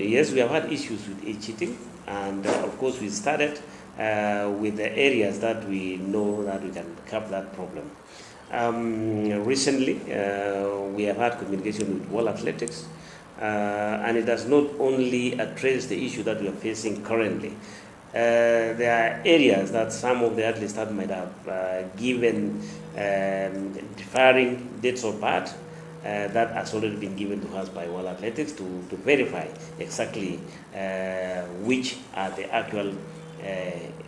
Yes, we have had issues with age cheating, and of course we started with the areas that we know that we can curb that problem. Recently, we have had communication with World Athletics, and it does not only address the issue that we are facing currently. There are areas that some of the athletes that might have given differing dates of birth that has already been given to us by World Athletics to verify exactly which are the actual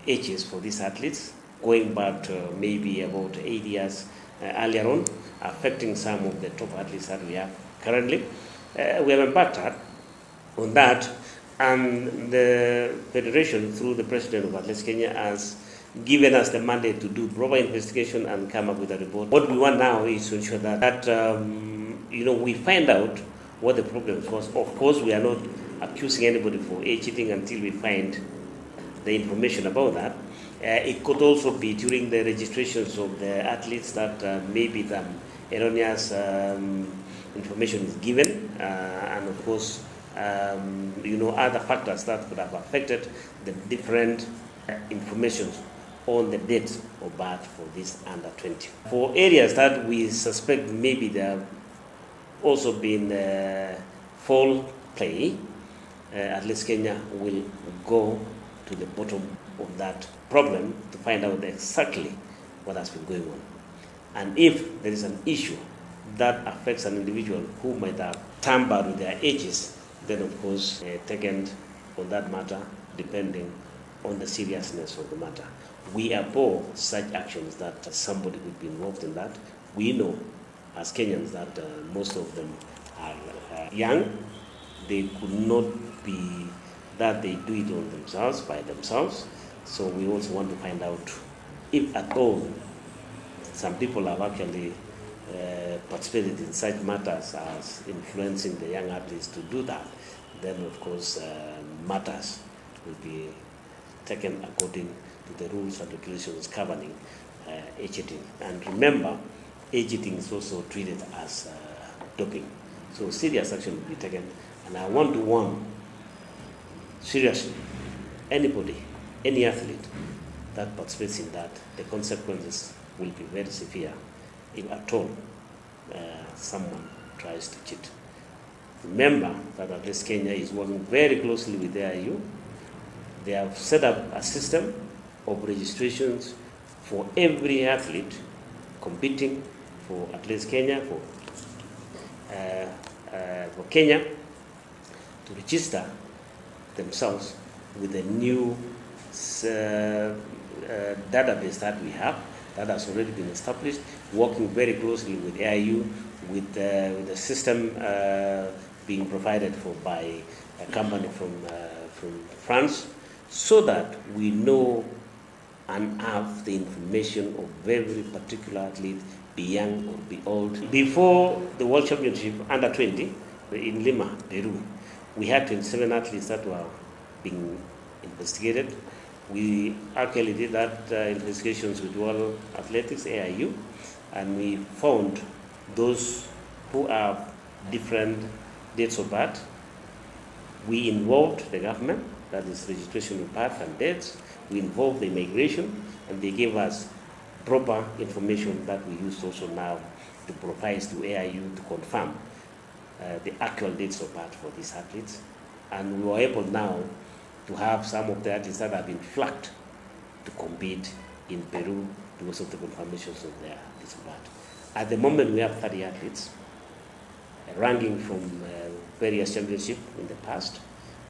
ages for these athletes, going back to maybe about 8 years earlier on, affecting some of the top athletes that we have currently. We have embarked on that, and the Federation, through the President of Athletics Kenya, has given us the mandate to do proper investigation and come up with a report. What we want now is to ensure that we find out what the problem was. Of course, we are not accusing anybody for age cheating until we find the information about that. It could also be during the registrations of the athletes that maybe the erroneous information is given, and of course, other factors that could have affected the different information on the date of birth for this under 20. For areas that we suspect maybe there have also been foul play, Athletics Kenya will go to the bottom of that problem to find out exactly what has been going on. And if there is an issue that affects an individual who might have tampered with their ages, then of course taken on that matter depending on the seriousness of the matter. We abhor such actions that somebody could be involved in that. We know as Kenyans that most of them are young. They could not be that they do it on themselves, by themselves. So we also want to find out if at all some people have actually participated in such matters as influencing the young athletes to do that. Then of course matters will be taken according to the rules and regulations governing age cheating. And remember, age cheating is also treated as doping. So serious action will be taken. And I want to warn seriously anybody, any athlete that participates in that, the consequences will be very severe if at all someone tries to cheat. Remember that Athletics Kenya is working very closely with the AIU. They have set up a system of registrations for every athlete competing for Athletics Kenya, for Kenya, to register themselves with a new database that we have that has already been established, working very closely with AIU, with the system being provided for by a company from France, so that we know and have the information of every particular athlete, be young or be old. Before the World Championship under 20 in Lima, Peru, we had 27 athletes that were being investigated. We actually did that investigations with World Athletics, AIU, and we found those who have different dates of birth. We involved the government, that is registration of birth and dates. We involved the immigration, and they gave us proper information that we use also now to provide to AIU to confirm the actual dates of birth for these athletes. And we were able now to have some of the athletes that have been flagged to compete in Peru because of the confirmations of their dates of birth. At the moment, we have 30 athletes, ranging from various championships in the past.